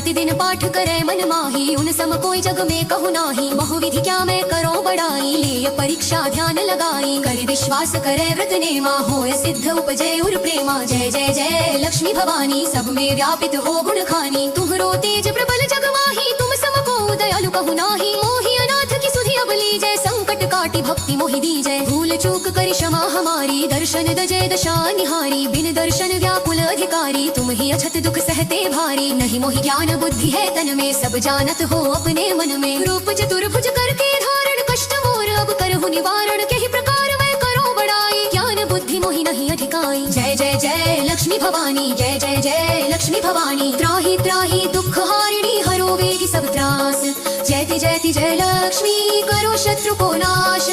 प्रतिदिन पाठ करे मन माही, उन सम कोई जग में कहु नाही। बहुविधि क्या मैं करो बड़ाई, ले परीक्षा ध्यान लगाई। कर विश्वास करे व्रत नेमा, होय सिद्ध उपजे उर प्रेमा। जय जय जय लक्ष्मी भवानी, सब में व्यापित हो गुण खानी। तुम्हरो तेज प्रबल जग माही, तुम सम को दयालु कहु नाही। मोहि अनाथ की सुधि अब लीजय, संकट काटी भक्ति मोहि दीजय। भूल चूक करि क्षमा हमारी, दर्शन दजय दशा निहारी। बिन दर्शन व्याकुल अधिकारी, तुम ही अछत दुख सहते भारी। नहीं मोहि ज्ञान बुद्धि है तन में, सब जानत हो अपने मन में। रूप चतुर्भुज करके धारण, कष्ट मोर अब करहु निवारण। कही प्रकार मैं करो बड़ाई, ज्ञान बुद्धि मोहि नहीं अधिकाई। जय जय जय लक्ष्मी भवानी, जय जय जय लक्ष्मी भवानी। त्राहि त्राहि दुख हारिणी, हरो वेगी सब त्रास। जयति जयति जय लक्ष्मी, करो शत्रु को नाश।